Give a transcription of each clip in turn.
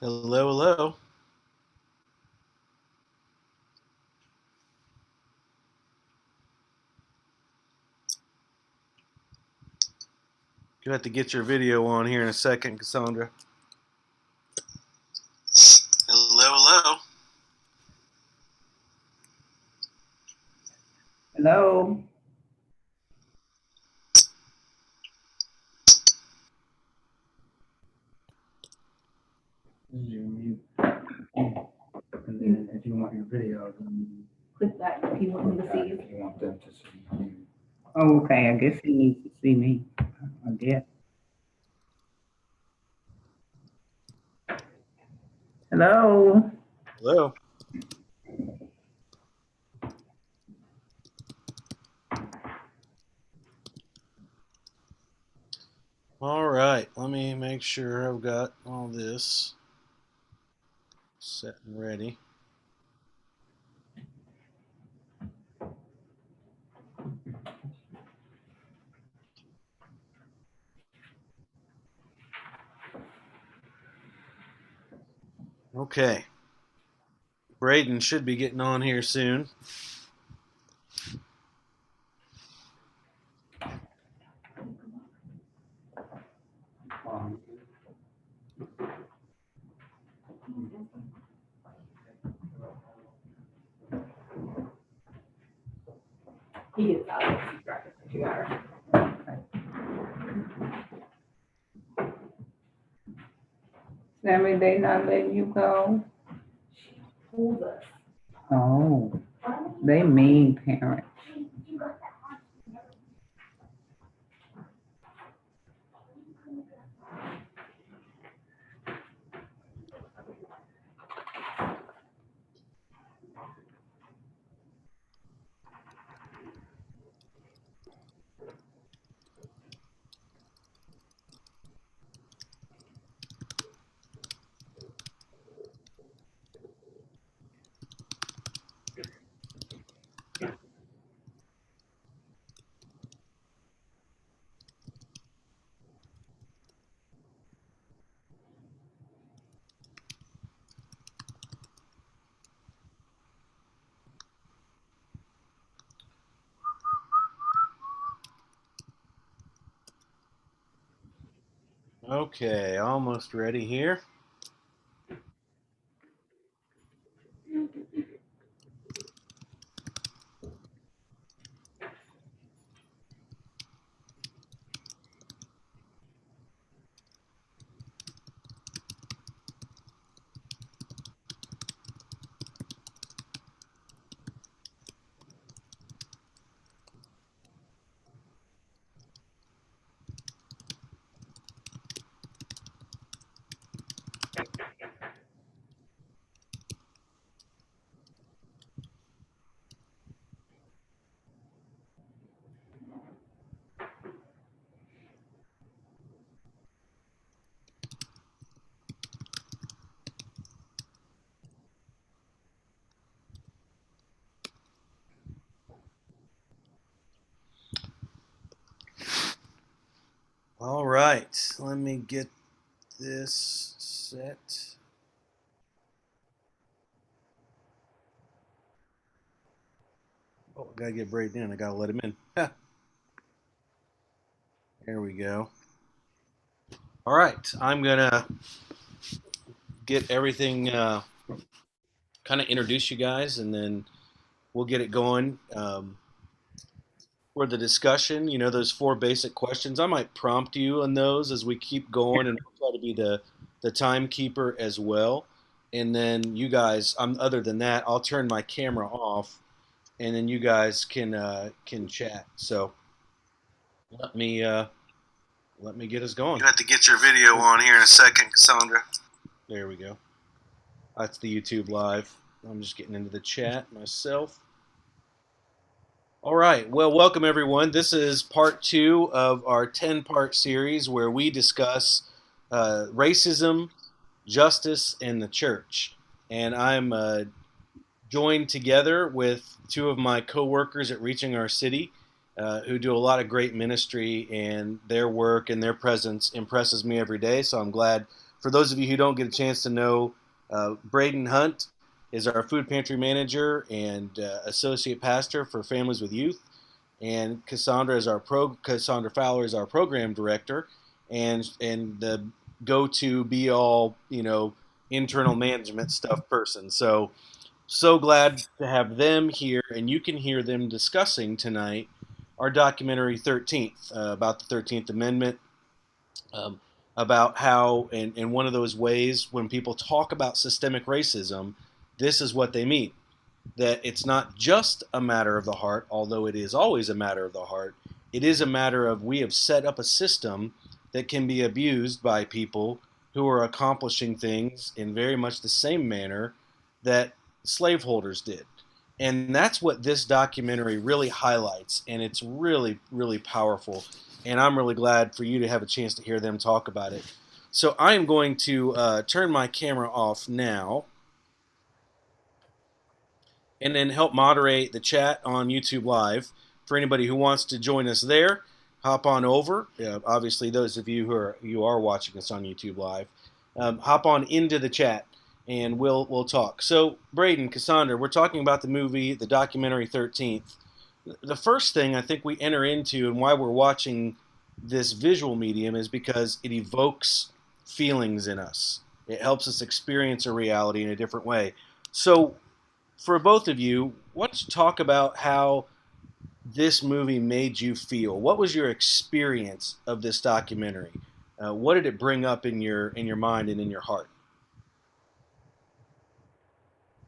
Hello, hello. You have to get your video on here in a second, Cassandra. Hello, hello. Hello. You mute. And then if you want your video, then Click that if you want me to see you. if you want them to see you. Oh, okay. I guess he needs to see me. I guess. Hello. Hello. All right, let me make sure I've got all this set and ready. Okay. Braden should be getting on here soon. He is out. You got her. Sammy, they not letting you go? Hold us. Oh, they mean parents. Okay, almost ready here. All right, let me get this set. Oh, I gotta get Braden in. I gotta let him in. There we go. All right, I'm gonna get everything kind of introduce you guys, and then we'll get it going. For the discussion, those four basic questions. I might prompt you on those as we keep going, and I'll try to be the timekeeper as well. And then you guys, other than that, I'll turn my camera off, and then you guys can chat. So let me let me get us going. You have to get your video on here in a second, Cassandra. There we go. That's the YouTube live. I'm just getting into the chat myself. All right. Well, welcome everyone. This is part 2 of our 10-part series where we discuss racism, justice, and the church. And I'm joined together with two of my co-workers at Reaching Our City who do a lot of great ministry, and their work and their presence impresses me every day. So I'm glad for those of you who don't get a chance to know, Braden Hunt is our food pantry manager and associate pastor for Families with Youth, and Cassandra Fowler is our program director, and the go-to be-all internal management stuff person. So glad to have them here, and you can hear them discussing tonight our documentary 13th, about the 13th Amendment, um, about how, in one of those ways, when people talk about systemic racism, this is what they mean. That it's not just a matter of the heart, although it is always a matter of the heart. It is a matter of we have set up a system that can be abused by people who are accomplishing things in very much the same manner that slaveholders did. And that's what this documentary really highlights, and it's really, really powerful. And I'm really glad for you to have a chance to hear them talk about it. So I am going to turn my camera off now and then help moderate the chat on YouTube Live. For anybody who wants to join us there, hop on over. Obviously, those of you who are watching us on YouTube Live, hop on into the chat, and we'll talk. So, Braden, Cassandra, we're talking about the movie, the documentary 13th. The first thing I think we enter into, and why we're watching this visual medium, is because it evokes feelings in us. It helps us experience a reality in a different way. So, for both of you, why don't you talk about how this movie made you feel? What was your experience of this documentary? What did it bring up in your mind and in your heart?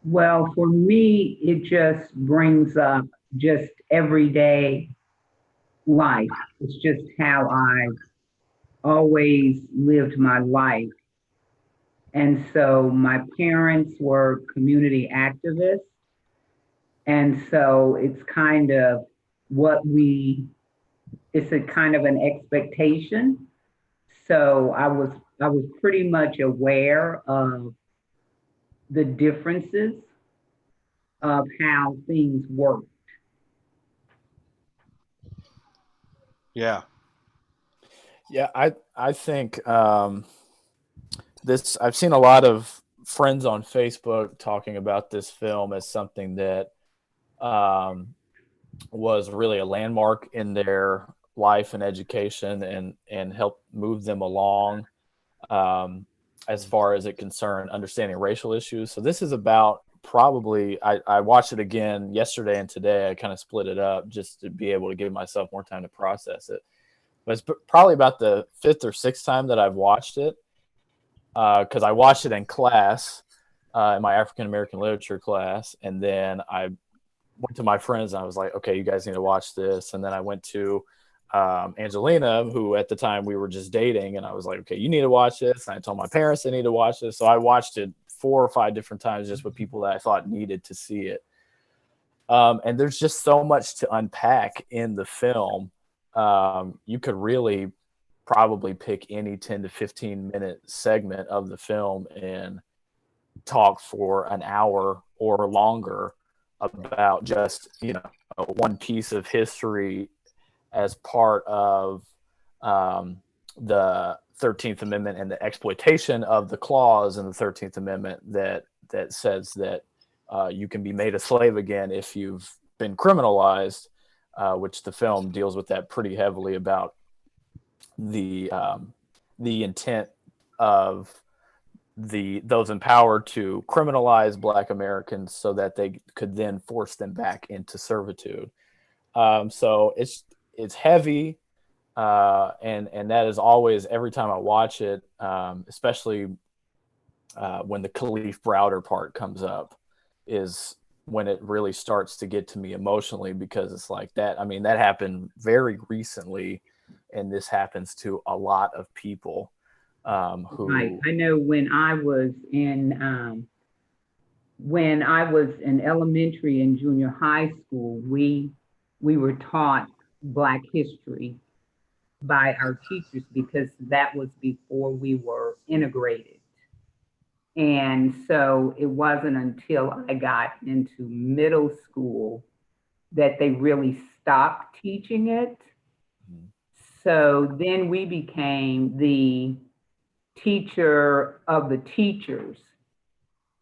Well, for me, it just brings up just everyday life. It's just how I always lived my life. And so my parents were community activists. And so it's a kind of an expectation. So I was pretty much aware of the differences of how things work. Yeah. Yeah, I think this. I've seen a lot of friends on Facebook talking about this film as something that was really a landmark in their life and education, and helped move them along as far as it concerned understanding racial issues. So this is about probably I watched it again yesterday and today. I kind of split it up just to be able to give myself more time to process it. But it's probably about the fifth or sixth time that I've watched it, because I watched it in class, in my African American literature class, and then I went to my friends and I was like, okay, you guys need to watch this. And then I went to Angelina, who at the time we were just dating, and I was like, okay, you need to watch this. And I told my parents they need to watch this. So I watched it 4 or 5 different times just with people that I thought needed to see it. And there's just so much to unpack in the film. You could really probably pick any 10 to 15 minute segment of the film and talk for an hour or longer about just one piece of history as part of the 13th Amendment and the exploitation of the clause in the 13th Amendment that says that you can be made a slave again if you've been criminalized, which the film deals with that pretty heavily about the intent of those empowered to criminalize Black Americans so that they could then force them back into servitude. So it's heavy, and that is always, every time I watch it, especially when the Khalif Browder part comes up, is when it really starts to get to me emotionally, because it's like that. I mean, that happened very recently, and this happens to a lot of people. Who Right. I know when I was in elementary and junior high school, we were taught Black history by our teachers because that was before we were integrated. And so it wasn't until I got into middle school that they really stopped teaching it. So then we became the teacher of the teachers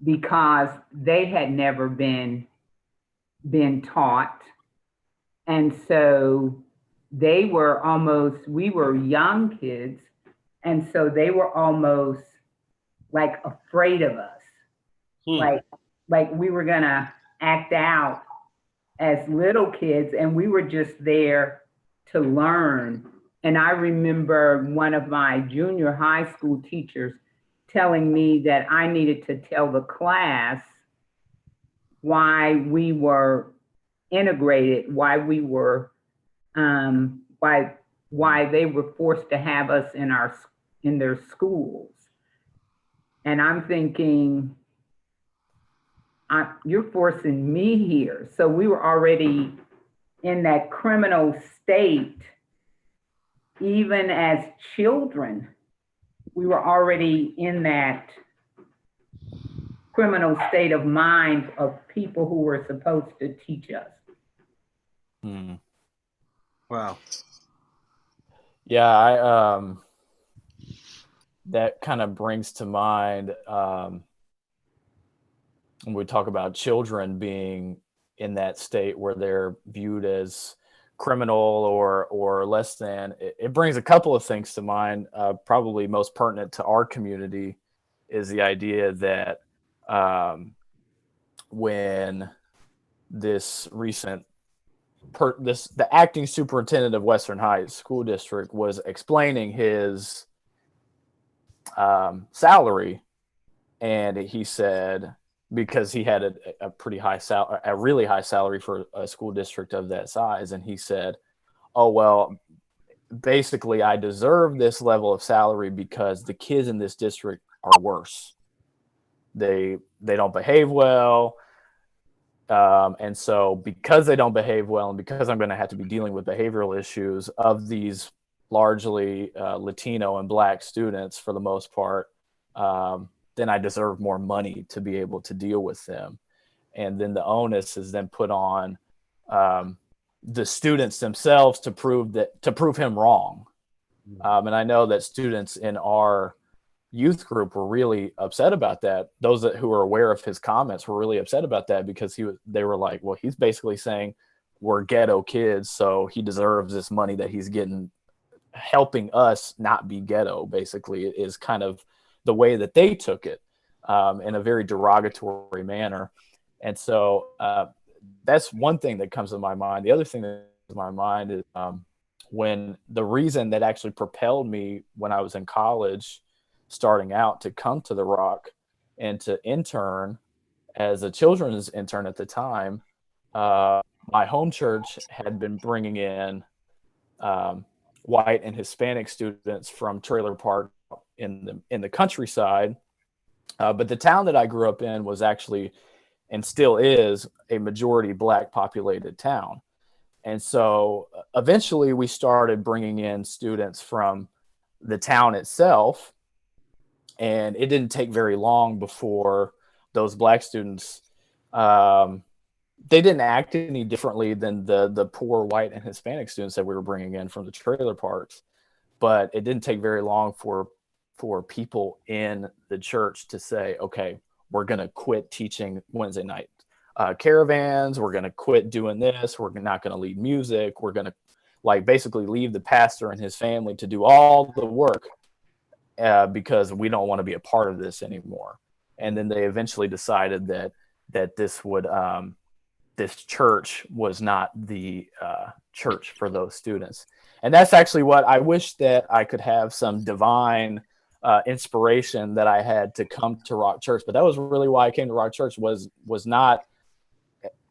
because they had never been taught. And so they were almost, we were young kids, and so they were almost like afraid of us. Hmm. Like we were gonna act out as little kids, and we were just there to learn. And I remember one of my junior high school teachers telling me that I needed to tell the class why we were integrated, why they were forced to have us in their schools. And I'm thinking, you're forcing me here. So we were already in that criminal state, even as children. We were already in that criminal state of mind of people who were supposed to teach us. Wow. Yeah, I that kind of brings to mind when we talk about children being in that state where they're viewed as criminal or less than. It brings a couple of things to mind. Probably most pertinent to our community is the idea that when this recent the acting superintendent of Western Heights School District was explaining his salary, and he said, because he had a pretty high salary, a really high salary for a school district of that size, and he said, "Oh well, basically, I deserve this level of salary because the kids in this district are worse. They don't behave well." And so because they don't behave well, and because I'm going to have to be dealing with behavioral issues of these largely Latino and Black students for the most part, then I deserve more money to be able to deal with them. And then the onus is then put on the students themselves to prove him wrong. And I know that students in our youth group were really upset about that. Those who were aware of his comments were really upset about that because they were like, well, he's basically saying we're ghetto kids, so he deserves this money that he's getting, helping us not be ghetto, basically, is kind of the way that they took it, in a very derogatory manner. And so that's one thing that comes to my mind. The other thing that comes to my mind is when the reason that actually propelled me when I was in college, starting out, to come to the Rock and to intern as a children's intern at the time, my home church had been bringing in white and Hispanic students from trailer park in the countryside. But the town that I grew up in was actually, and still is, a majority Black populated town. And so eventually we started bringing in students from the town itself. And it didn't take very long before those Black students, they didn't act any differently than the poor white and Hispanic students that we were bringing in from the trailer parks. But it didn't take very long for people in the church to say, okay, we're going to quit teaching Wednesday night caravans. We're going to quit doing this. We're not going to lead music. We're going to basically leave the pastor and his family to do all the work because we don't want to be a part of this anymore. And then they eventually decided that this church was not the church for those students. And that's actually what I wish, that I could have some divine inspiration that I had to come to Rock Church. But that was really why I came to Rock Church, wasn't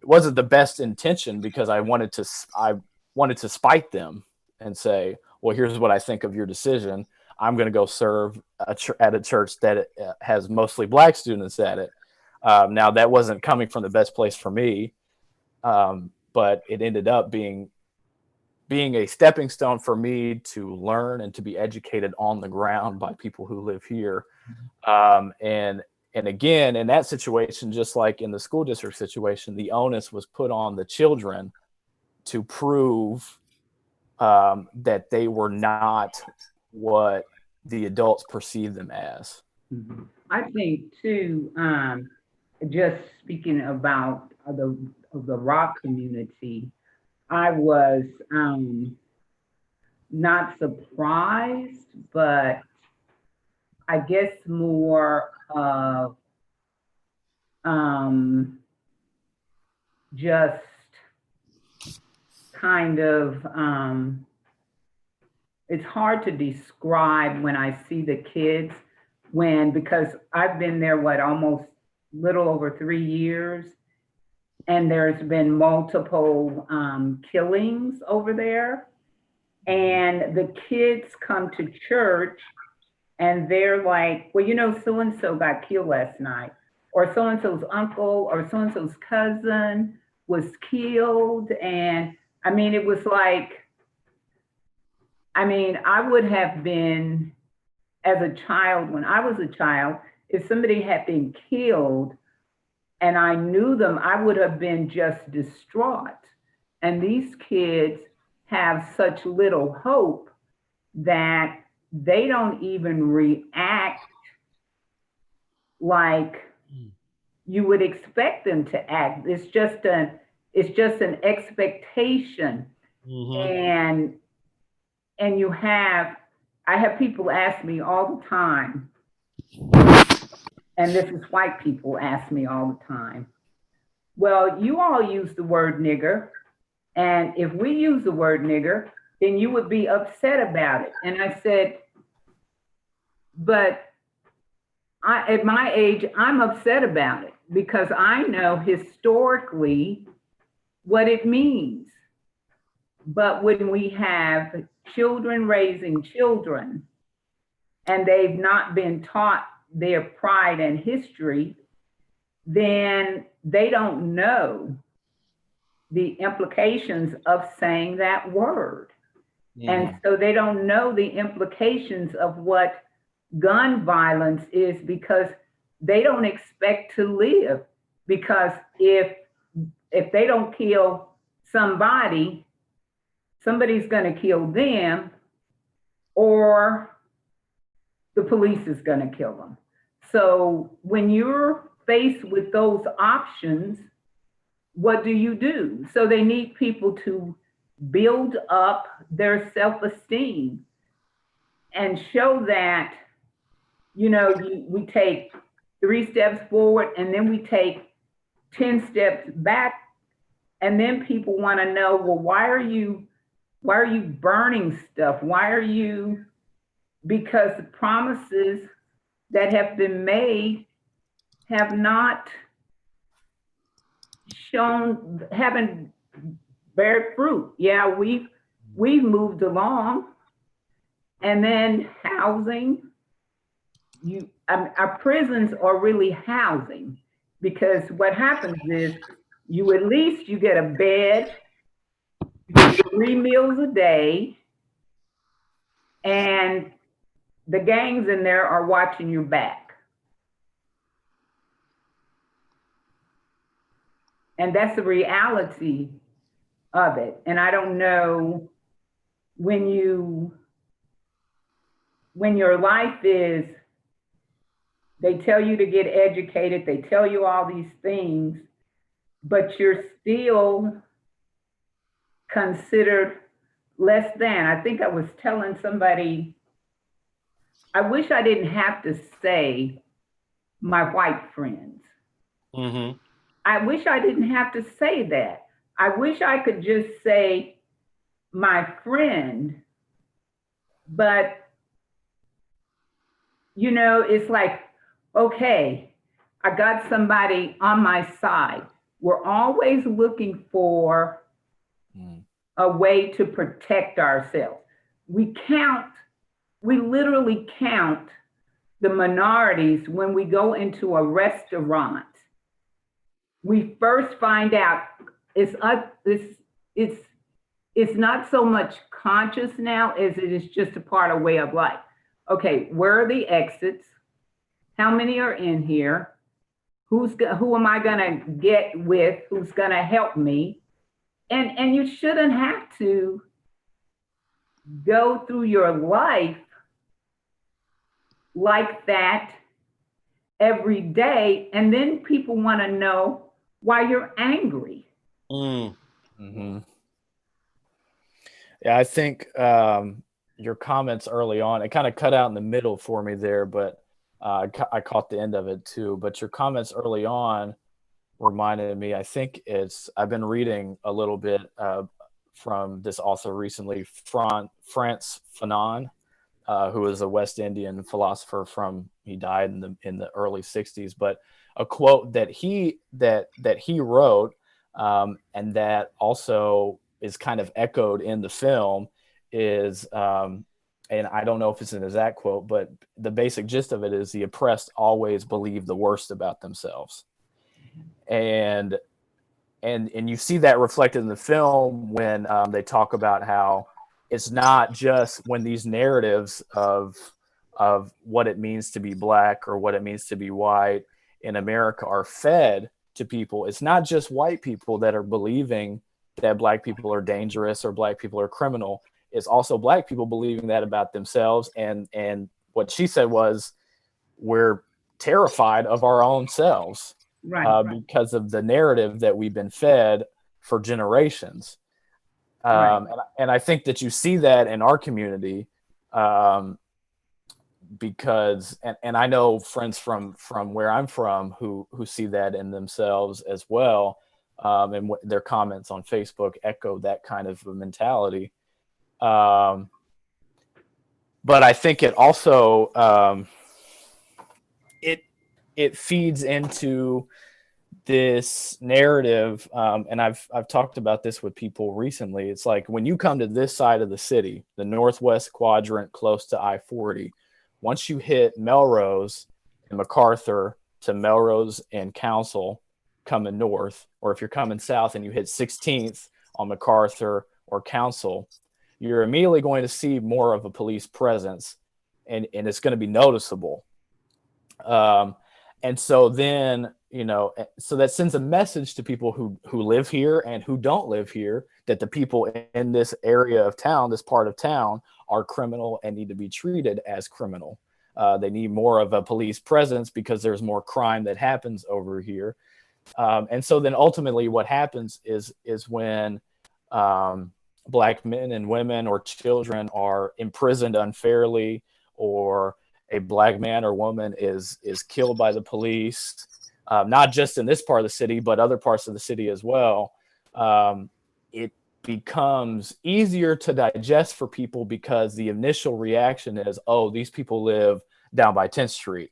the best intention, because I wanted to spite them and say, well, here's what I think of your decision. I'm going to go serve at a church that has mostly Black students at it. Now, that wasn't coming from the best place for me, but it ended up being a stepping stone for me to learn and to be educated on the ground by people who live here. And again, in that situation, just like in the school district situation, the onus was put on the children to prove that they were not what the adults perceive them as. I think too, just speaking about the rock community, I was not surprised, but I guess more of just kind of it's hard to describe when I see the kids because I've been there almost little over 3 years, and there's been multiple killings over there, and the kids come to church and they're like, well, so and so got killed last night, or so and so's uncle or so and so's cousin was killed. And I mean, it was like, I would have been, as a child, when I was a child, if somebody had been killed and I knew them, I would have been just distraught. And these kids have such little hope that they don't even react like you would expect them to act. It's just an expectation. And I have people ask me all the time, and this is white people ask me all the time, well, you all use the word nigger, and if we use the word nigger, then you would be upset about it. And I said, but at my age, I'm upset about it because I know historically what it means. But when we have children raising children and they've not been taught their pride and history, then they don't know the implications of saying that word. And so they don't know the implications of what gun violence is, because they don't expect to live. Because if they don't kill somebody's going to kill them, or the police is going to kill them. So when you're faced with those options, what do? So they need people to build up their self-esteem and show that, we take 3 steps forward and then we take 10 steps back. And then people want to know, well, why are you burning stuff? Because the promises that have been made haven't bear fruit. Yeah, we've moved along. And then housing, our prisons are really housing, because what happens is at least you get a bed, you get 3 meals a day, and the gangs in there are watching your back. And that's the reality of it. And I don't know, when your life is, they tell you to get educated, they tell you all these things, but you're still considered less than. I think I was telling somebody, I wish I didn't have to say my white friends. I wish I didn't have to say that. I wish I could just say my friend, but it's like, okay, I got somebody on my side. We're always looking for a way to protect ourselves. We literally count the minorities when we go into a restaurant. We first find out it's not so much conscious now as it is just a part of way of life. Okay, where are the exits? How many are in here? Who am I gonna get with? Who's gonna help me? And you shouldn't have to go through your life like that every day, and then people want to know why you're angry. Mm. Mm-hmm. Yeah, I think your comments early on, it kind of cut out in the middle for me there, but I caught the end of it too. But your comments early on reminded me, I think I've been reading a little bit from this author recently, Frantz Fanon, who is a West Indian philosopher he died in the early 60s, but a quote that he wrote, and that also is kind of echoed in the film is, and I don't know if it's an exact quote, but the basic gist of it is the oppressed always believe the worst about themselves. And you see that reflected in the film when they talk about how it's not just when these narratives of what it means to be black or what it means to be white in America are fed to people. It's not just white people that are believing that black people are dangerous or black people are criminal. It's also black people believing that about themselves. And what she said was, we're terrified of our own selves. Right. Because of the narrative that we've been fed for generations. Right. And I think that you see that in our community, because, and I know friends from where I'm from who see that in themselves as well. And their comments on Facebook echo that kind of a mentality. But I think it also, it feeds into this narrative, and I've talked about this with people recently. It's like when you come to this side of the city, the northwest quadrant close to I-40, once you hit Melrose and MacArthur to Melrose and Council coming north, or if you're coming south and you hit 16th on MacArthur or Council, you're immediately going to see more of a police presence, and it's going to be noticeable. And so then, so that sends a message to people who live here and who don't live here, that the people in this area of town, this part of town, are criminal and need to be treated as criminal. They need more of a police presence because there's more crime that happens over here. And so then ultimately what happens is when black men and women or children are imprisoned unfairly, or a black man or woman is killed by the police, not just in this part of the city, but other parts of the city as well, it becomes easier to digest for people because the initial reaction is, oh, these people live down by 10th Street.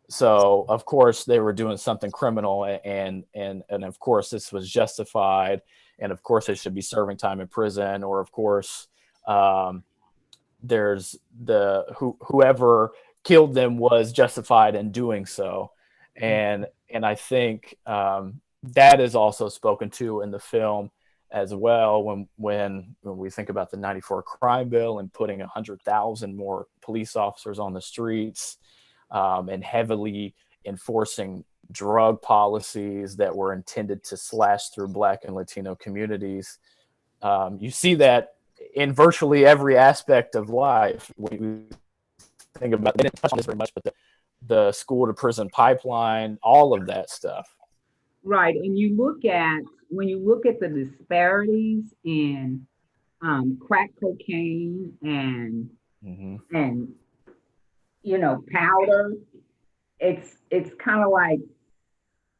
So, of course, they were doing something criminal, and of course, this was justified, and of course, they should be serving time in prison, or of course, there's whoever killed them was justified in doing so. And I think that is also spoken to in the film as well, when we think about the 94 crime bill and putting 100,000 more police officers on the streets, and heavily enforcing drug policies that were intended to slash through Black and Latino communities. You see that in virtually every aspect of life. We think about, they didn't touch on this very much, but the school to prison pipeline, all of that stuff. Right. And when you look at the disparities in crack cocaine and powder, it's kind of like,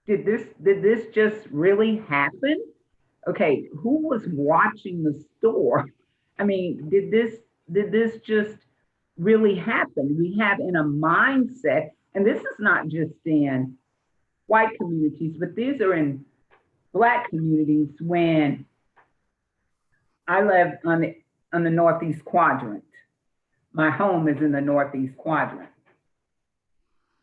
did this just really happen? Okay, who was watching the store? I mean, did this just really happen? We have in a mindset, and this is not just in white communities, but these are in Black communities. When I live on the Northeast quadrant, my home is in the Northeast quadrant.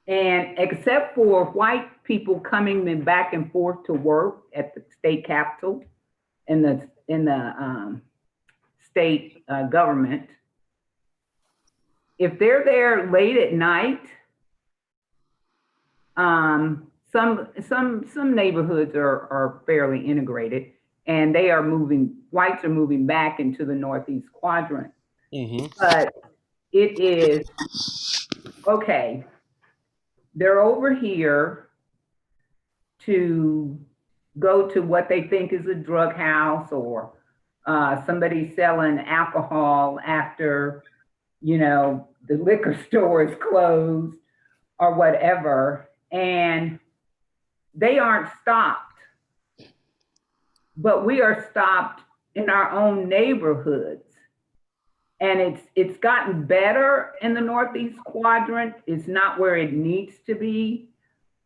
And except for white people coming back and forth to work at the state capitol, in the state government, if they're there late at night, some neighborhoods are fairly integrated, and whites are moving back into the Northeast quadrant. Mm-hmm. But it is okay, they're over here to go to what they think is a drug house, or somebody selling alcohol after, the liquor store is closed or whatever. And they aren't stopped, but we are stopped in our own neighborhoods. And it's gotten better in the Northeast quadrant. It's not where it needs to be,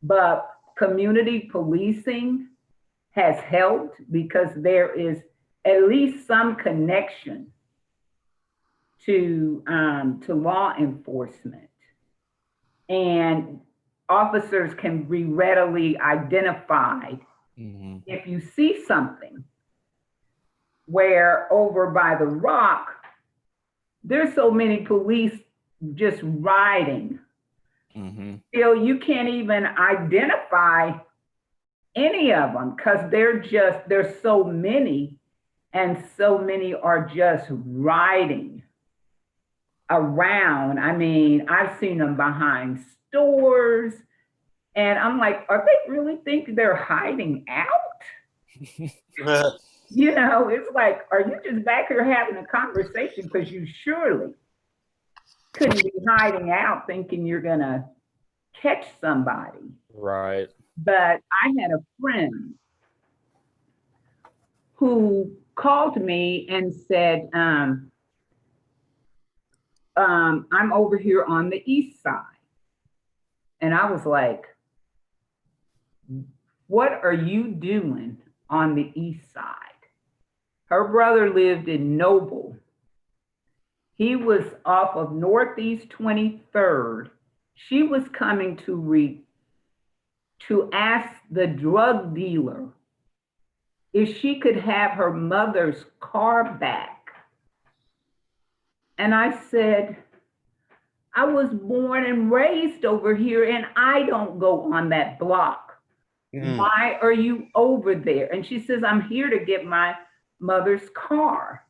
but community policing has helped because there is at least some connection to law enforcement, and officers can be readily identified. Mm-hmm. If you see something where over by the Rock, there's so many police just riding. Mm-hmm. Still, you can't even identify any of them because there's so many, and so many are just riding around. I mean, I've seen them behind stores, and I'm like, are they really think they're hiding out? It's like, are you just back here having a conversation? Because you surely couldn't be hiding out thinking you're gonna catch somebody. Right. But I had a friend who called me and said, I'm over here on the east side. And I was like, what are you doing on the east side? Her brother lived in Noble. He was off of Northeast 23rd. She was coming to ask the drug dealer if she could have her mother's car back. And I said, I was born and raised over here, and I don't go on that block. Mm. Why are you over there? And she says, I'm here to get my mother's car.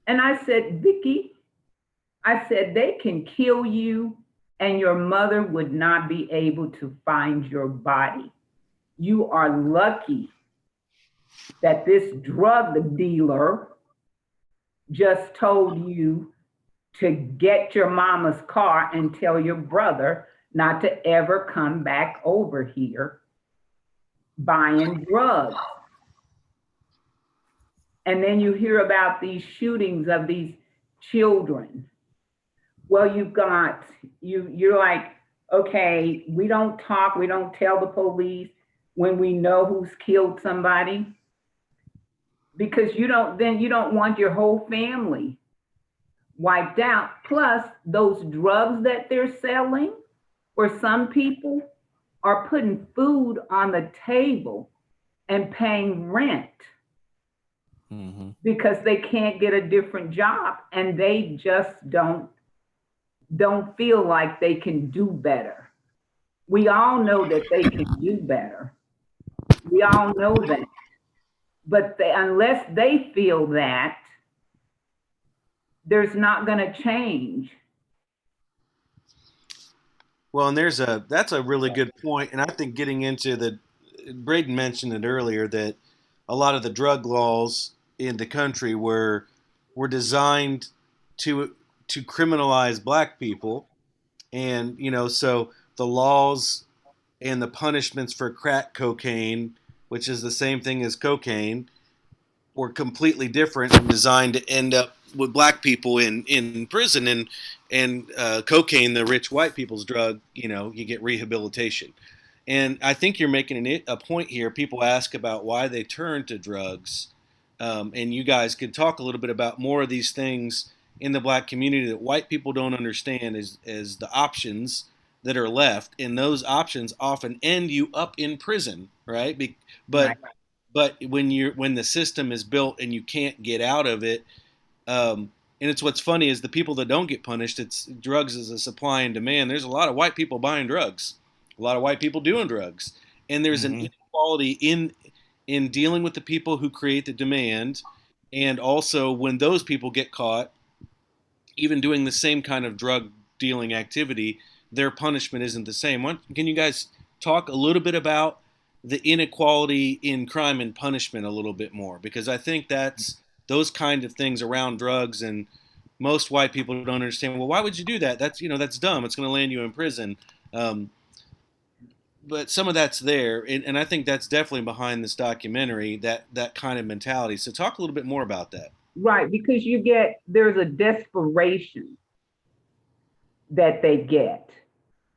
And I said, Vicki, I said, they can kill you and your mother would not be able to find your body. You are lucky that this drug dealer just told you to get your mama's car and tell your brother not to ever come back over here buying drugs. And then you hear about these shootings of these children. Well, you're like, okay, we don't talk, we don't tell the police when we know who's killed somebody, because you don't want your whole family wiped out. Plus, those drugs that they're selling, for some people, are putting food on the table and paying rent. Mm-hmm. Because they can't get a different job, and they just don't feel like they can do better. We all know that they can do better. We all know that. But unless they feel that, there's not going to change. Well, and that's a really good point. And I think getting into Braden mentioned it earlier, that a lot of the drug laws in the country were designed to criminalize black people. And, so the laws and the punishments for crack cocaine, which is the same thing as cocaine, were completely different and designed to end up with black people in prison, and cocaine, the rich white people's drug, you get rehabilitation. And I think you're making a point here. People ask about why they turn to drugs. And you guys could talk a little bit about more of these things in the black community that white people don't understand as the options that are left. And those options often end you up in prison, right? But when the system is built and you can't get out of it, and it's what's funny is the people that don't get punished, it's drugs as a supply and demand. There's a lot of white people buying drugs, a lot of white people doing drugs, and there's an inequality in dealing with the people who create the demand, and also when those people get caught, even doing the same kind of drug dealing activity, their punishment isn't the same. Can you guys talk a little bit about the inequality in crime and punishment a little bit more? Because I think that's those kind of things around drugs, and most white people don't understand. Well, why would you do that? That's dumb. It's going to land you in prison. Um, but some of that's there, and I think that's definitely behind this documentary. That kind of mentality. So talk a little bit more about that. Right, because there's a desperation that they get.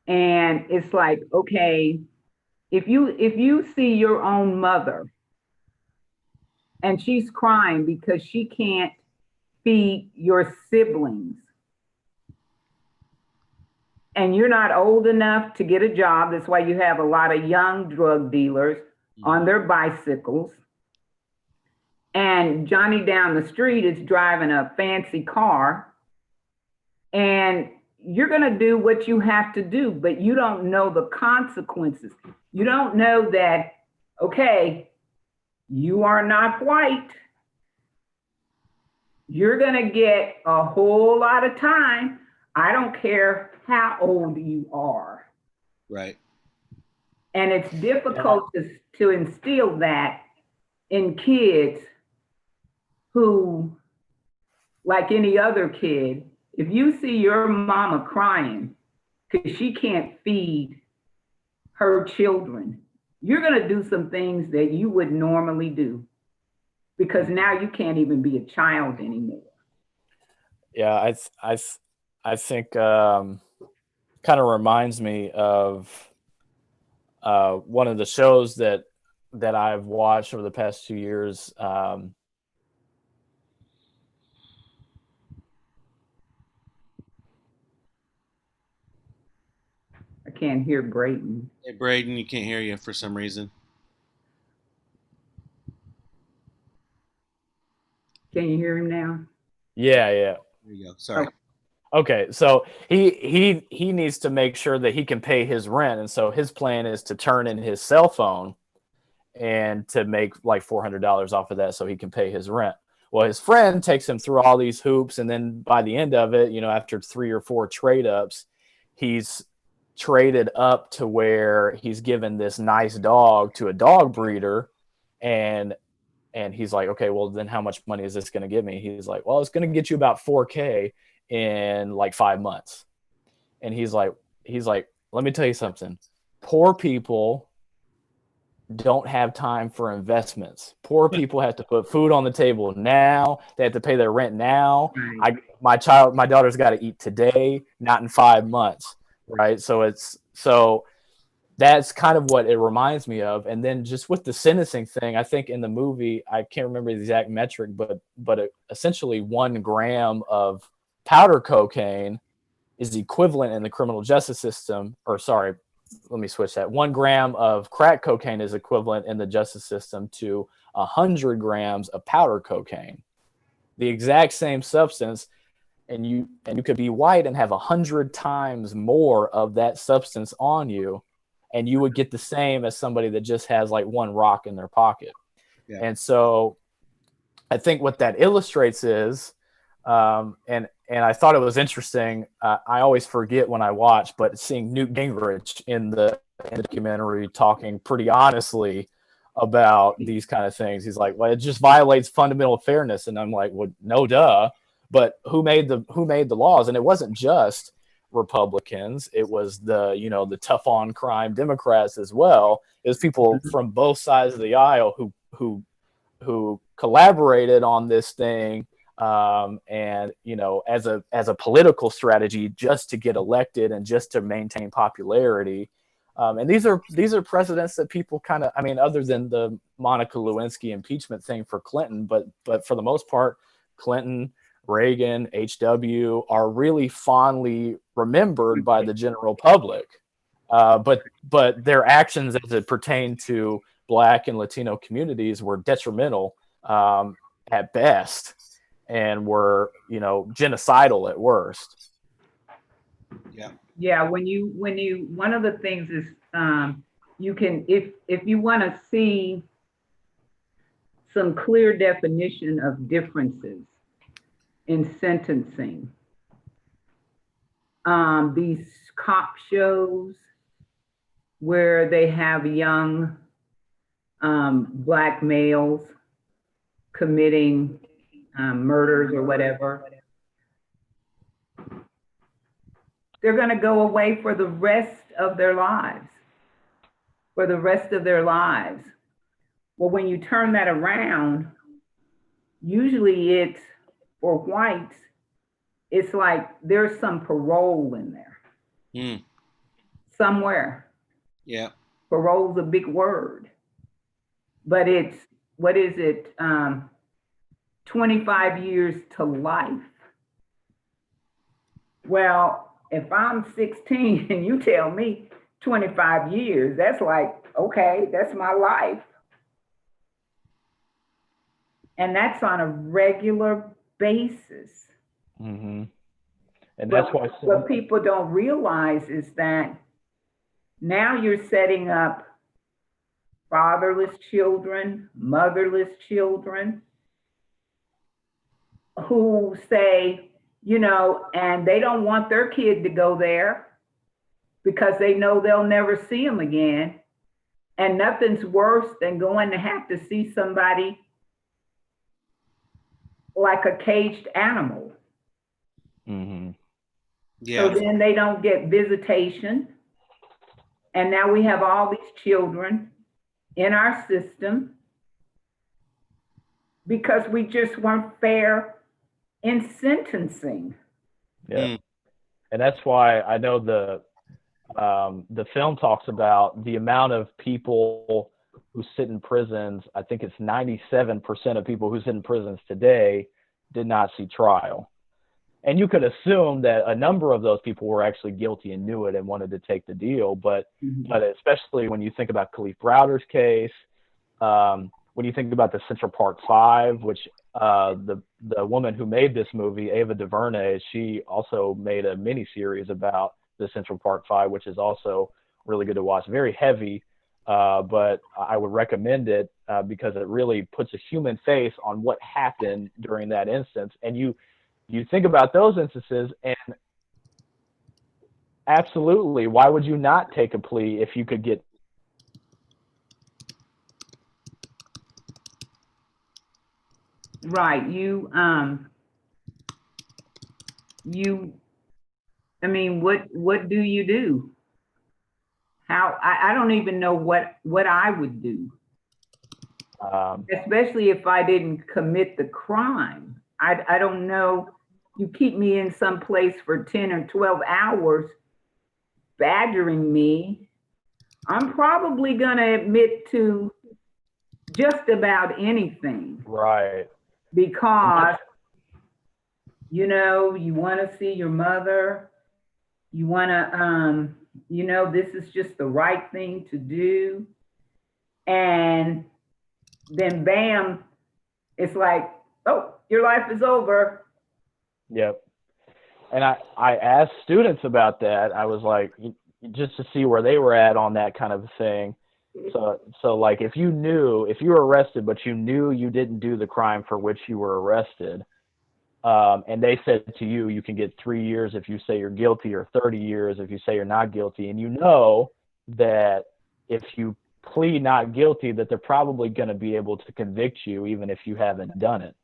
And it's like, okay, if you see your own mother and she's crying because she can't feed your siblings, and you're not old enough to get a job, that's why you have a lot of young drug dealers on their bicycles. And Johnny down the street is driving a fancy car, and you're going to do what you have to do, but you don't know the consequences. You don't know that, okay, you are not white. You're going to get a whole lot of time. I don't care how old you are. Right. And it's difficult to instill that in kids who, like any other kid, if you see your mama crying because she can't feed her children, you're going to do some things that you would normally do, because now you can't even be a child anymore. Yeah, I think kind of reminds me of one of the shows that I've watched over the past 2 years. I can't hear Brayton. Hey, Braden, you can't hear you for some reason. Can you hear him now? Yeah. There you go. Sorry. Okay, so he needs to make sure that he can pay his rent, and so his plan is to turn in his cell phone and to make like $400 off of that so he can pay his rent. Well, his friend takes him through all these hoops, and then by the end of it, after 3 or 4 trade ups, he's traded up to where he's given this nice dog to a dog breeder, and he's like, okay, well then how much money is this going to give me? He's like, well, it's going to get you about $4K in like 5 months. And he's like, let me tell you something. Poor people don't have time for investments. Poor people have to put food on the table now. They have to pay their rent now. Right. My daughter's got to eat today, not in 5 months. Right. So that's kind of what it reminds me of. And then just with the sentencing thing, I think in the movie, I can't remember the exact metric, but essentially 1 gram of powder cocaine is equivalent in the criminal justice system, or sorry, let me switch that. 1 gram of crack cocaine is equivalent in the justice system to 100 grams of powder cocaine, the exact same substance. And you could be white and have 100 times more of that substance on you, and you would get the same as somebody that just has like 1 rock in their pocket. Yeah. And so I think what that illustrates is, and I thought it was interesting. I always forget when I watch, but seeing Newt Gingrich in the documentary talking pretty honestly about these kind of things. He's like, well, it just violates fundamental fairness. And I'm like, well, no, duh. But who made the laws? And it wasn't just Republicans. It was the tough on crime Democrats as well. It was people from both sides of the aisle who collaborated on this thing. And as a political strategy, just to get elected and just to maintain popularity. And these are precedents that people kind of, other than the Monica Lewinsky impeachment thing for Clinton, but for the most part, Clinton, Reagan, HW are really fondly remembered by the general public. But their actions as it pertained to Black and Latino communities were detrimental at best, and were genocidal at worst. Yeah. When you one of the things is you can, if you want to see some clear definition of differences in sentencing, these cop shows where they have young black males committing murders or whatever. They're going to go away for the rest of their lives. For the rest of their lives. Well, when you turn that around, usually it's, for whites, it's like there's some parole in there. Mm. Somewhere. Yeah. Parole's a big word. But it's, what is it? 25 years to life. Well, if I'm 16 and you tell me 25 years, that's like, okay, that's my life. And that's on a regular basis. Mm-hmm. And that's why what people don't realize is that now you're setting up fatherless children, motherless children who say, you know, and they don't want their kid to go there because they know they'll never see them again. And nothing's worse than going to have to see somebody like a caged animal. Mm-hmm. Yeah. So then they don't get visitation. And now we have all these children in our system because we just weren't fair in sentencing. Yeah. Mm. And that's why I know the film talks about the amount of people who sit in prisons. I think it's 97% of people who sit in prisons today did not see trial. And you could assume that a number of those people were actually guilty and knew it and wanted to take the deal. But especially when you think about Kalief Browder's case, when you think about the Central Park Five, which the woman who made this movie, Ava DuVernay, she also made a mini series about the Central Park Five, which is also really good to watch. Very heavy, but I would recommend it because it really puts a human face on what happened during that instance. And you think about those instances, and absolutely, why would you not take a plea if you could get? Right. I mean, what do you do? How, I don't even know what I would do. Especially if I didn't commit the crime. I don't know. You keep me in some place for 10 or 12 hours badgering me, I'm probably going to admit to just about anything. Right. Because, you know, you want to see your mother, you want to, you know, this is just the right thing to do. And then bam, it's like, oh, your life is over. Yep. And I asked students about that. I was like, just to see where they were at on that kind of thing. So like if you were arrested, but you knew you didn't do the crime for which you were arrested, and they said to you, you can get 3 years if you say you're guilty, or 30 years if you say you're not guilty. And you know that if you plead not guilty, that they're probably going to be able to convict you even if you haven't done it.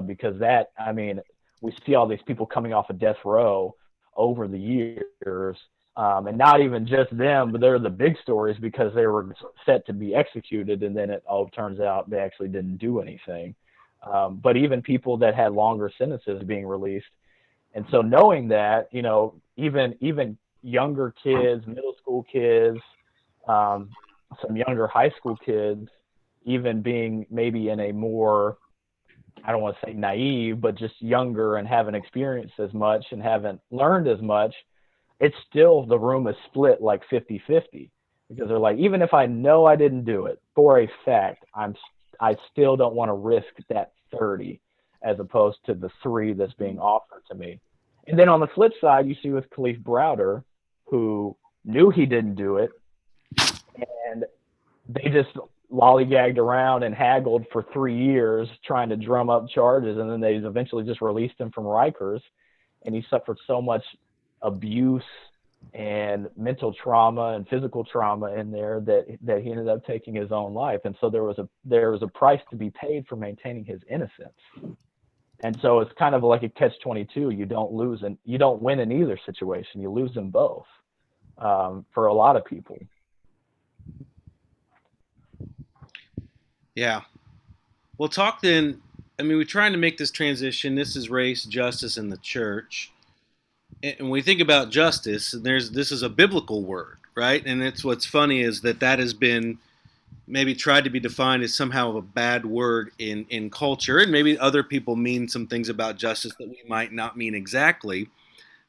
Because that, I mean, we see all these people coming off of death row over the years, and not even just them, but they're the big stories because they were set to be executed, and then it all turns out they actually didn't do anything. But even people that had longer sentences being released. And so knowing that, you know, even younger kids, middle school kids, some younger high school kids, even being maybe in a more, I don't want to say naive, but just younger and haven't experienced as much and haven't learned as much, it's still, the room is split like 50-50, because they're like, even if I know I didn't do it for a fact, I still don't want to risk that 30 as opposed to the 3 that's being offered to me. And then on the flip side, you see with Kalief Browder, who knew he didn't do it, and they just lollygagged around and haggled for 3 years trying to drum up charges, and then they eventually just released him from Rikers, and he suffered so much abuse and mental trauma and physical trauma in there that he ended up taking his own life. And so there was a price to be paid for maintaining his innocence. And so it's kind of like a catch-22. You don't lose and you don't win in either situation. You lose them both, for a lot of people. Yeah. Well, talk then. I mean, we're trying to make this transition. This is race, justice, in the church. And when we think about justice, this is a biblical word, right? And it's what's funny is that has been maybe tried to be defined as somehow a bad word in culture, and maybe other people mean some things about justice that we might not mean exactly.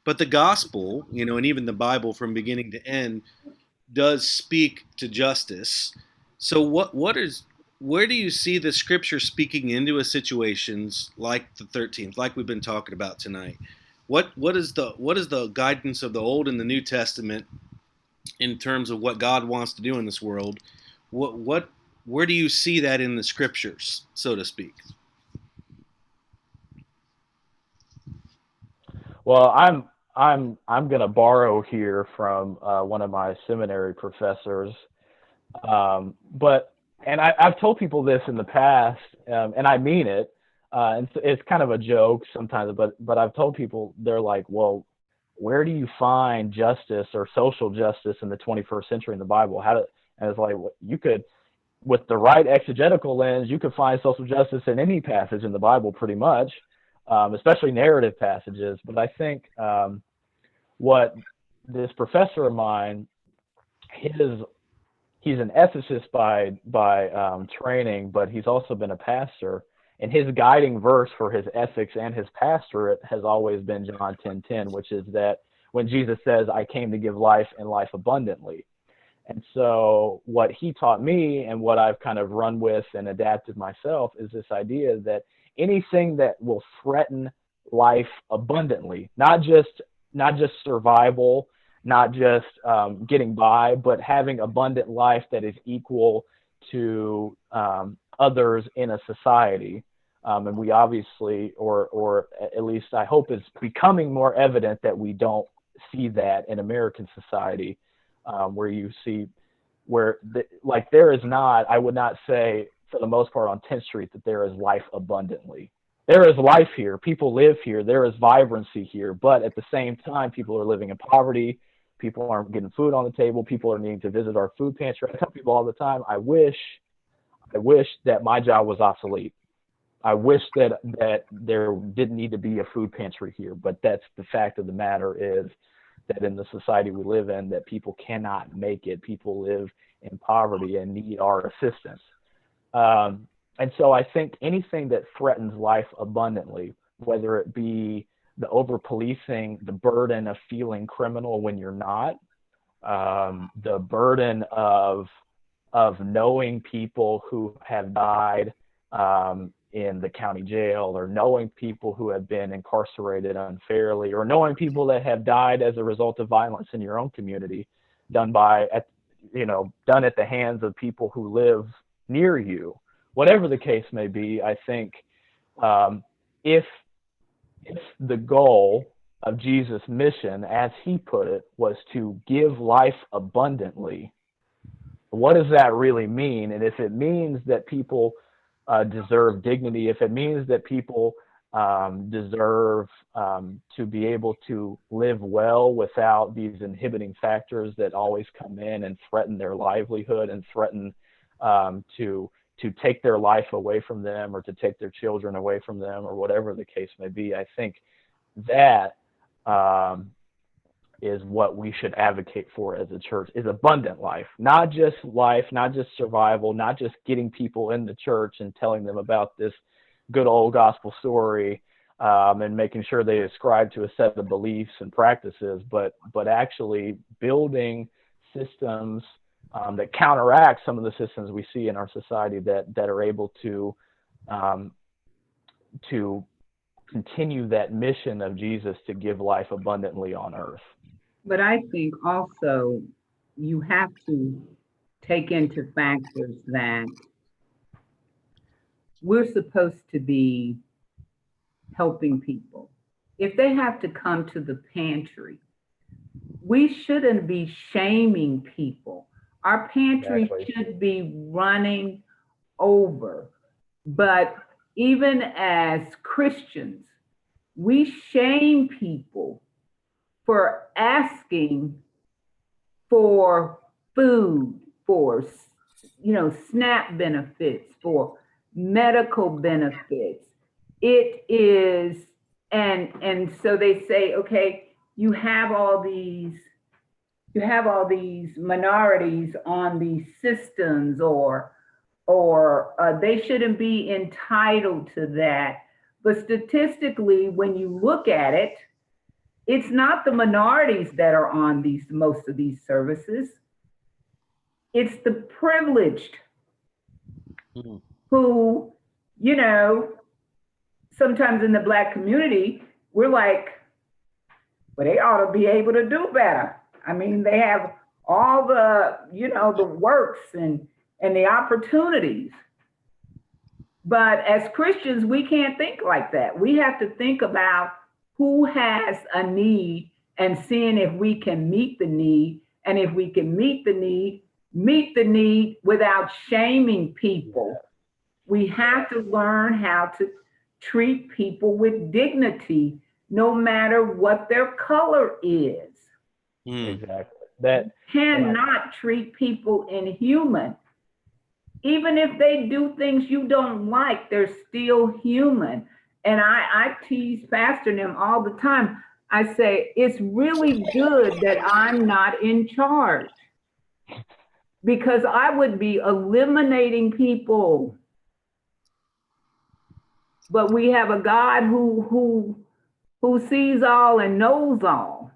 But the gospel, and even the Bible from beginning to end does speak to justice. So where do you see the scripture speaking into a situations like the 13th, like we've been talking about tonight? What is the guidance of the Old and the New Testament in terms of what God wants to do in this world? Where do you see that in the scriptures, so to speak? Well, I'm going to borrow here from one of my seminary professors. I've told people this in the past, and I mean it. And it's kind of a joke sometimes, but I've told people, they're like, well, where do you find justice or social justice in the 21st century in the Bible? And it's like, well, you could, with the right exegetical lens, you could find social justice in any passage in the Bible pretty much, especially narrative passages. But I think what this professor of mine, he's an ethicist by training, but he's also been a pastor. And his guiding verse for his ethics and his pastorate has always been John 10:10, which is that when Jesus says, I came to give life and life abundantly. And so what he taught me and what I've kind of run with and adapted myself is this idea that anything that will threaten life abundantly, not just survival, not just getting by, but having abundant life that is equal to others in a society. And we obviously, or at least I hope it's becoming more evident that we don't see that in American society, where you see there is not, I would not say for the most part on 10th Street that there is life abundantly. There is life here. People live here. There is vibrancy here. But at the same time, people are living in poverty. People aren't getting food on the table. People are needing to visit our food pantry. I tell people all the time, I wish that my job was obsolete. I wish that there didn't need to be a food pantry here, but that's the fact of the matter is that in the society we live in, that people cannot make it. People live in poverty and need our assistance. And so I think anything that threatens life abundantly, whether it be the over-policing, the burden of feeling criminal when you're not, the burden of knowing people who have died in the county jail, or knowing people who have been incarcerated unfairly, or knowing people that have died as a result of violence in your own community, done at the hands of people who live near you. Whatever the case may be, I think if the goal of Jesus' mission, as he put it, was to give life abundantly, what does that really mean? And if it means that people deserve dignity, if it means that people deserve to be able to live well without these inhibiting factors that always come in and threaten their livelihood and threaten to take their life away from them, or to take their children away from them, or whatever the case may be, I think that is what we should advocate for as a church, is abundant life, not just survival, not just getting people in the church and telling them about this good old gospel story, and making sure they ascribe to a set of beliefs and practices, but actually building systems that counteract some of the systems we see in our society that are able to continue that mission of Jesus to give life abundantly on earth. But I think also you have to take into factors that we're supposed to be helping people. If they have to come to the pantry we shouldn't be shaming people. Our pantry Exactly. should be running over. But even as Christians, we shame people for asking for food, for SNAP benefits, for medical benefits. It is, and so they say, okay, you have all these minorities on these systems, or they shouldn't be entitled to that. But statistically, when you look at it, it's not the minorities that are on most of these services. It's the privileged Mhm. who, you know, sometimes in the Black community, we're like, well, they ought to be able to do better. I mean, they have all the works and the opportunities. But as Christians, we can't think like that. We have to think about who has a need and seeing if we can meet the need. And if we can meet the need without shaming people. We have to learn how to treat people with dignity, no matter what their color is. Exactly. You cannot treat people inhuman. Even if they do things you don't like, they're still human. And I tease Pastor and them all the time. I say, it's really good that I'm not in charge because I would be eliminating people. But we have a God who sees all and knows all.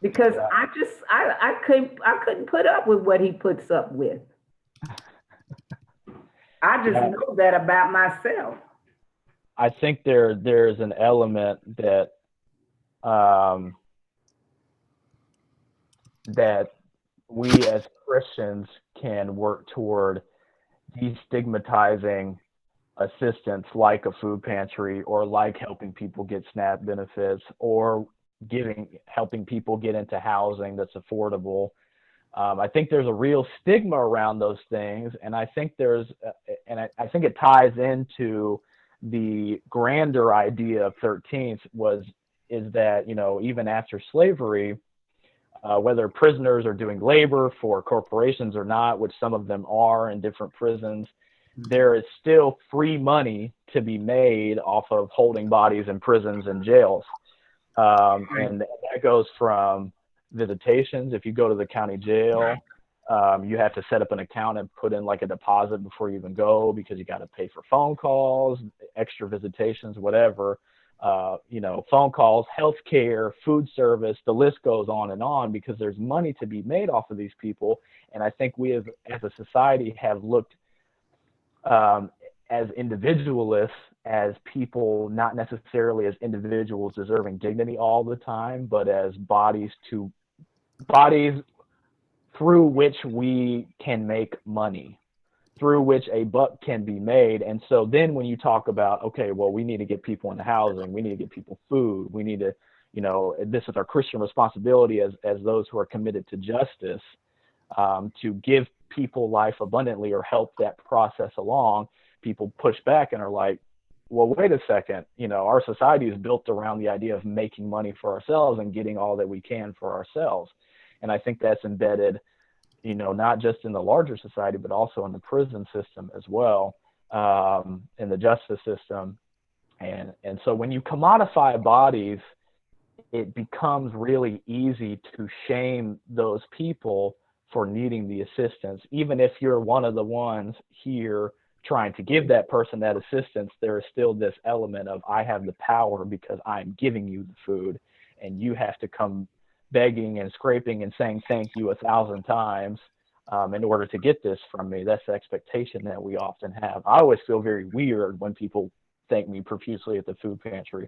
Because I couldn't put up with what he puts up with. I just know that about myself. I think there's an element that that we as Christians can work toward destigmatizing assistance like a food pantry or like helping people get SNAP benefits or helping people get into housing that's affordable. I think there's a real stigma around those things, and I think I think it ties into the grander idea of 13th is that even after slavery, whether prisoners are doing labor for corporations or not, which some of them are in different prisons, there is still free money to be made off of holding bodies in prisons and jails. And that goes from visitations. If you go to the county jail, you have to set up an account and put in like a deposit before you even go because you got to pay for phone calls, extra visitations, whatever. Phone calls, healthcare, food service, the list goes on because there's money to be made off of these people. And I think we as a society have looked as individualists, as people, not necessarily as individuals deserving dignity all the time, but as bodies through which we can make money, through which a buck can be made. And so then when you talk about, okay, well, we need to get people into housing, we need to get people food, we need to, this is our Christian responsibility as those who are committed to justice, to give people life abundantly or help that process along. People push back and are like, well, wait a second, our society is built around the idea of making money for ourselves and getting all that we can for ourselves. And I think that's embedded, not just in the larger society, but also in the prison system as well, in the justice system. And so when you commodify bodies, it becomes really easy to shame those people for needing the assistance. Even if you're one of the ones here trying to give that person that assistance, there is still this element of, I have the power because I'm giving you the food, and you have to come begging and scraping and saying thank you 1,000 times in order to get this from me. That's the expectation that we often have. I always feel very weird when people thank me profusely at the food pantry.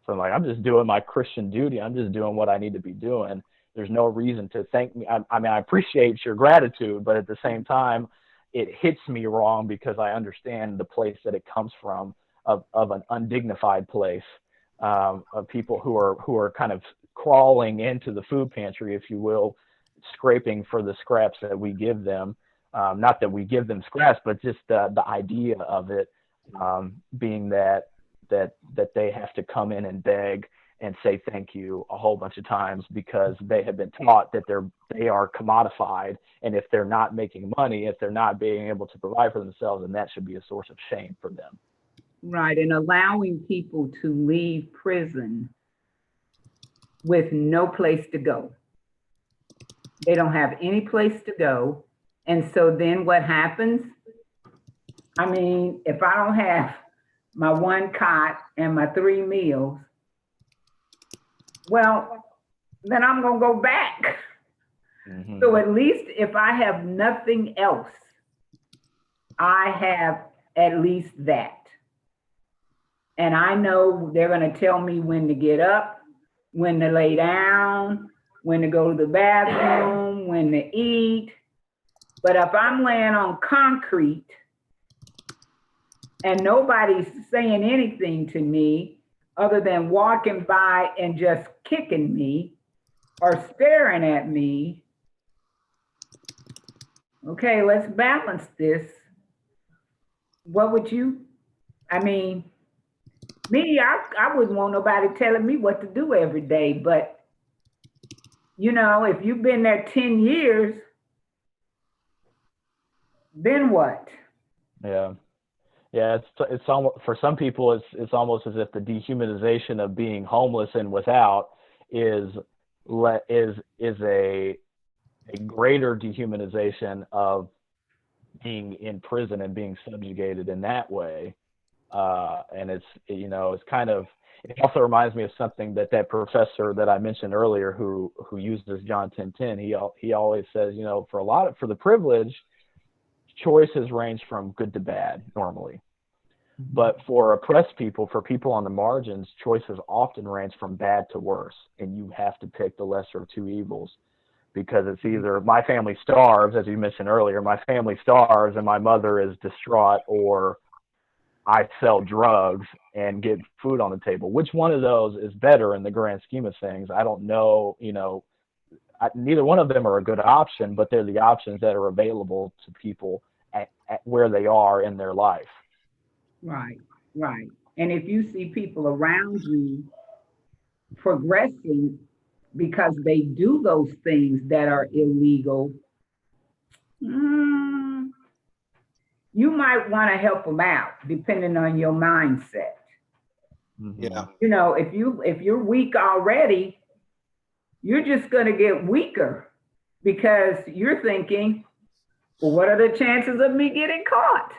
So I'm like, I'm just doing my Christian duty. I'm just doing what I need to be doing. There's no reason to thank me. I mean, I appreciate your gratitude, but at the same time, it hits me wrong because I understand the place that it comes from, of an undignified place, of people who are kind of crawling into the food pantry, if you will, scraping for the scraps that we give them. Not that we give them scraps, but just the idea of it being that they have to come in and beg and say thank you a whole bunch of times because they have been taught that they are commodified, and if they're not making money, if they're not being able to provide for themselves, then that should be a source of shame for them. Right, and allowing people to leave prison with no place to go. They don't have any place to go. And so then what happens? I mean, if I don't have my one cot and my 3 meals, well, then I'm going to go back. Mm-hmm. So at least if I have nothing else, I have at least that. And I know they're going to tell me when to get up, when to lay down, when to go to the bathroom, when to eat. But if I'm laying on concrete and nobody's saying anything to me other than walking by and just kicking me or staring at me, okay, let's balance this. What would you, I mean, me, I wouldn't want nobody telling me what to do every day, but you know, if you've been there 10 years, then what? Yeah. Yeah, it's almost, for some people it's almost as if the dehumanization of being homeless and without is a greater dehumanization of being in prison and being subjugated in that way. And it's, you know, it's kind of, it also reminds me of something that professor that I mentioned earlier who uses John 10:10. He always says, you know, for the privileged, choices range from good to bad normally. But for oppressed people, for people on the margins, choices often range from bad to worse. And you have to pick the lesser of two evils, because it's either my family starves, as you mentioned earlier, my family starves and my mother is distraught, or I sell drugs and get food on the table. Which one of those is better in the grand scheme of things? I don't know. You know, neither one of them are a good option, but they're the options that are available to people at where they are in their life. Right, right. And if you see people around you progressing because they do those things that are illegal, you might want to help them out depending on your mindset. Yeah. You know, if you're weak already, you're just going to get weaker because you're thinking, well, what are the chances of me getting caught?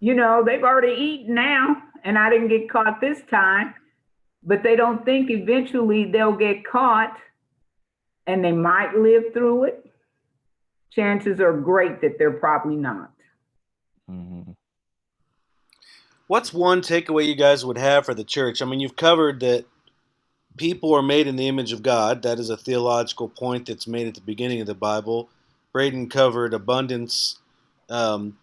You know, they've already eaten now and I didn't get caught this time, but they don't think eventually they'll get caught and they might live through it. Chances are great that they're probably not. Mm-hmm. What's one takeaway you guys would have for the church? I mean, you've covered that people are made in the image of God. That is a theological point that's made at the beginning of the Bible. Braden covered abundance, and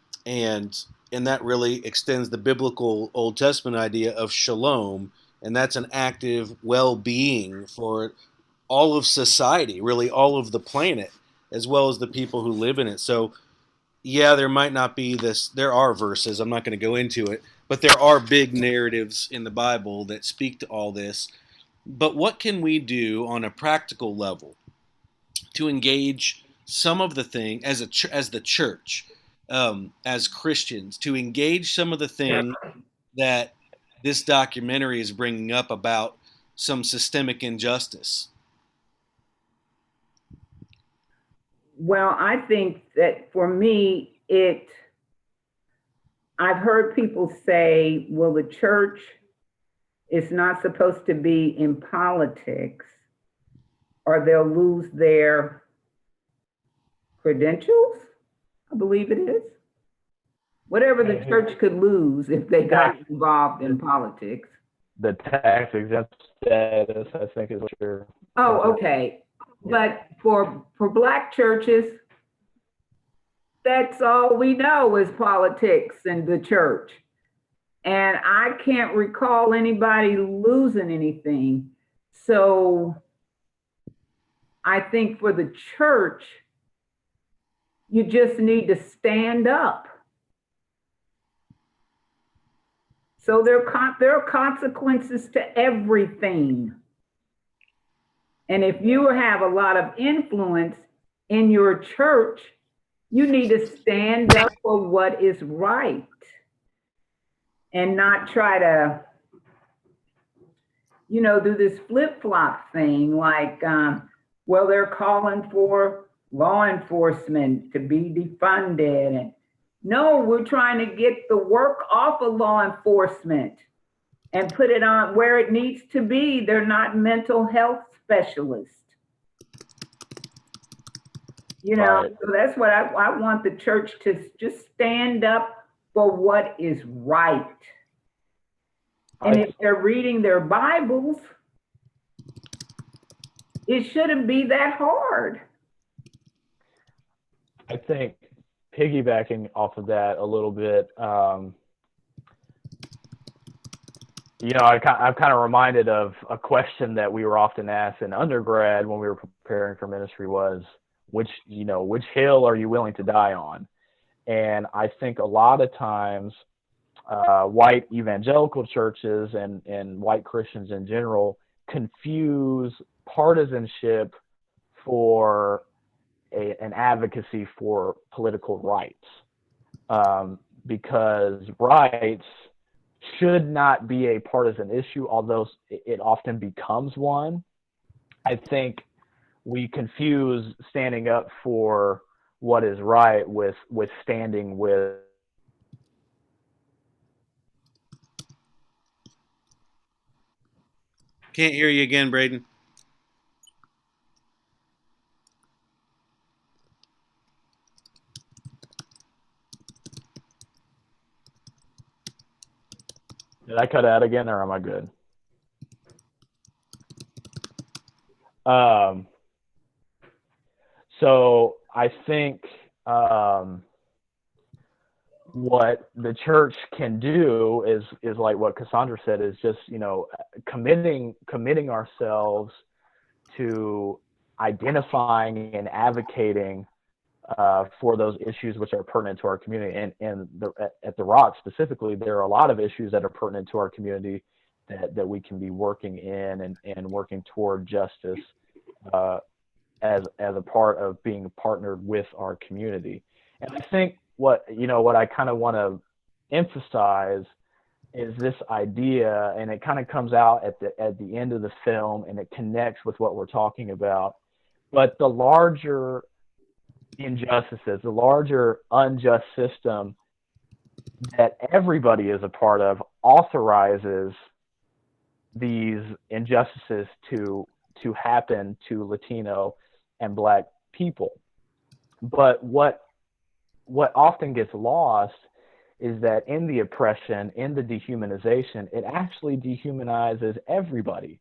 that really extends the biblical Old Testament idea of shalom, and that's an active well-being for all of society, really all of the planet, as well as the people who live in it. So, yeah, there might not be this, there are verses, I'm not going to go into it, but there are big narratives in the Bible that speak to all this. But what can we do on a practical level to engage some of the thing as the church, as Christians, to engage some of the things that this documentary is bringing up about some systemic injustice? Well, I think that for me, I've heard people say, well, the church is not supposed to be in politics or they'll lose their credentials, I believe it is. Whatever the church could lose if they got involved in politics. The tax exempt status, I think, is what you're. Oh, okay. But for Black churches, that's all we know is politics and the church. And I can't recall anybody losing anything. So I think for the church, you just need to stand up. So there are consequences to everything. And if you have a lot of influence in your church, you need to stand up for what is right and not try to, do this flip-flop thing like, well, they're calling for law enforcement to be defunded. And no, we're trying to get the work off of law enforcement and put it on where it needs to be. They're not mental health specialists. Right. So that's what I want the church to just stand up for what is right. And if they're reading their Bibles, it shouldn't be that hard. I think piggybacking off of that a little bit, I'm kind of reminded of a question that we were often asked in undergrad when we were preparing for ministry was, which hill are you willing to die on? And I think a lot of times white evangelical churches and white Christians in general confuse partisanship for an advocacy for political rights, because rights should not be a partisan issue, although it often becomes one. I think we confuse standing up for what is right with standing with. Can't hear you again, Braden. Did I cut out again, or am I good? So I think what the church can do is like what Cassandra said, is just committing ourselves to identifying and advocating for those issues which are pertinent to our community. And at the Rock specifically, there are a lot of issues that are pertinent to our community that we can be working in and working toward justice as a part of being partnered with our community. And I think what I kind of want to emphasize is this idea, and it kind of comes out at the end of the film, and it connects with what we're talking about. But the larger injustices, the larger unjust system that everybody is a part of, authorizes these injustices to happen to Latino and Black people. But what often gets lost is that in the oppression, in the dehumanization, it actually dehumanizes everybody.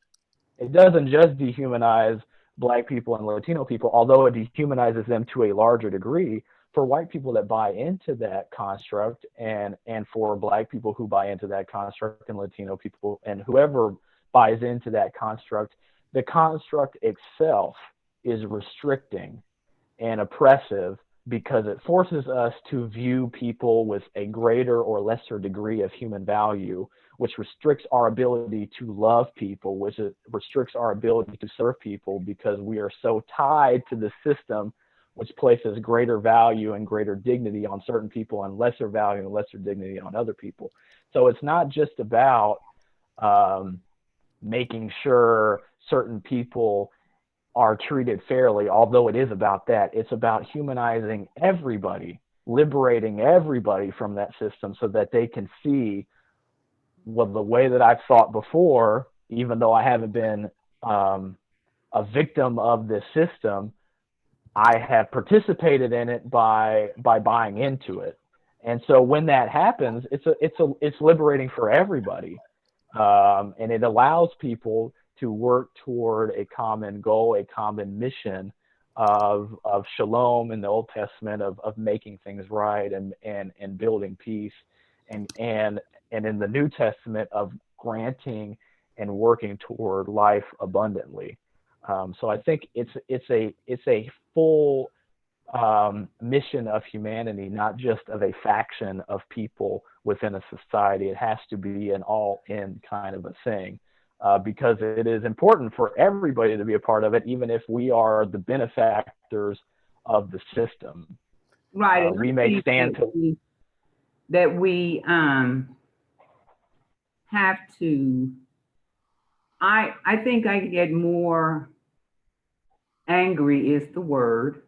It doesn't just dehumanize Black people and Latino people, although it dehumanizes them to a larger degree. For white people that buy into that construct, and for Black people who buy into that construct, and Latino people, and whoever buys into that construct, the construct itself is restricting and oppressive, because it forces us to view people with a greater or lesser degree of human value, which restricts our ability to love people, which restricts our ability to serve people, because we are so tied to the system, which places greater value and greater dignity on certain people and lesser value and lesser dignity on other people. So it's not just about making sure certain people are treated fairly, although it is about that. It's about humanizing everybody, liberating everybody from that system, so that they can see, well, the way that I've thought before, even though I haven't been a victim of this system, I have participated in it by buying into it. And so when that happens, it's liberating for everybody, and it allows people to work toward a common goal, a common mission of shalom in the Old Testament, of making things right and building peace, and in the New Testament, of granting and working toward life abundantly. So I think it's a full mission of humanity, not just of a faction of people within a society. It has to be an all-in kind of a thing, because it is important for everybody to be a part of it, even if we are the benefactors of the system. Right. And We may stand to that we have to. I think I get more angry is the word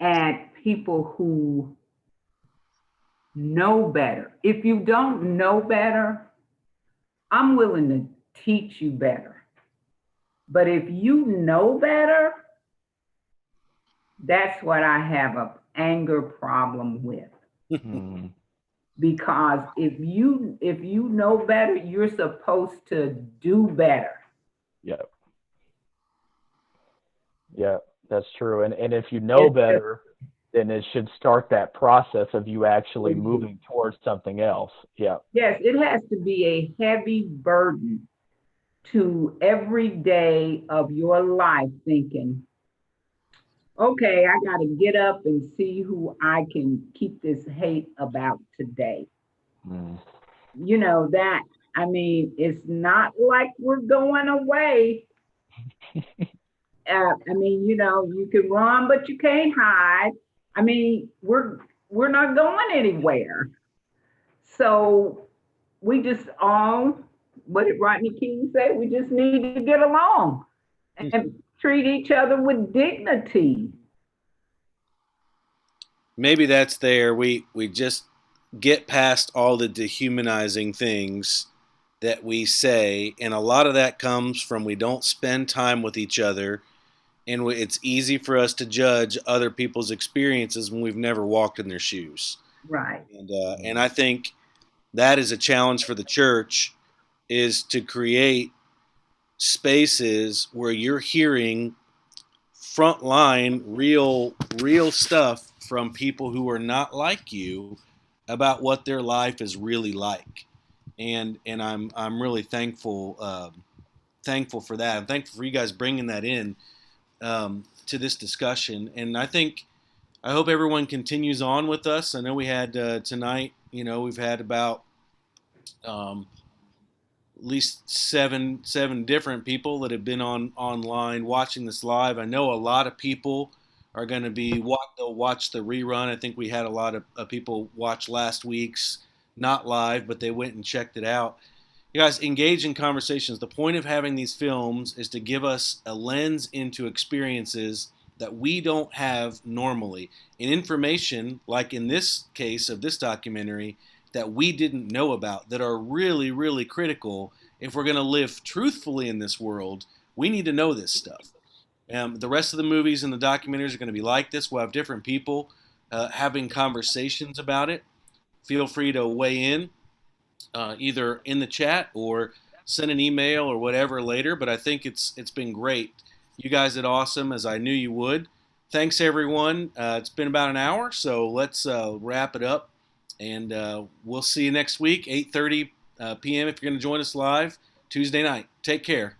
at people who know better. If you don't know better, I'm willing to teach you better. But if you know better, that's what I have an anger problem with. Because if you know better, you're supposed to do better. Yeah, that's true. And if you know better, then it should start that process of you actually moving towards something else. Yeah. Yes, it has to be a heavy burden to every day of your life thinking, okay, I got to get up and see who I can keep this hate about today. You know, that, I mean, it's not like we're going away. I mean, you know, you can run, but you can't hide. I mean, we're not going anywhere. So we just all, what did Rodney King say? We just need to get along and treat each other with dignity. Maybe that's there. We just get past all the dehumanizing things that we say, and a lot of that comes from we don't spend time with each other, and it's easy for us to judge other people's experiences when we've never walked in their shoes. Right. And I think that is a challenge for the church, is to create spaces where you're hearing frontline real stuff from people who are not like you about what their life is really like. And I'm really thankful for that. I'm thankful for you guys bringing that in to this discussion. And I hope everyone continues on with us. I know we had tonight, you know, we've had about at least seven different people that have been online watching this live. I know a lot of people are going to they'll watch the rerun. I think we had a lot of people watch last week's, not live, but they went and checked it out. You guys, engage in conversations. The point of having these films is to give us a lens into experiences that we don't have normally, and information, like in this case of this documentary, that we didn't know about, that are really, really critical. If we're going to live truthfully in this world, we need to know this stuff. The rest of the movies and the documentaries are going to be like this. We'll have different people having conversations about it. Feel free to weigh in, either in the chat or send an email or whatever later. But I think it's been great. You guys did awesome, as I knew you would. Thanks, everyone. It's been about an hour, so let's wrap it up. And we'll see you next week, 8:30 p.m. if you're going to join us live Tuesday night. Take care.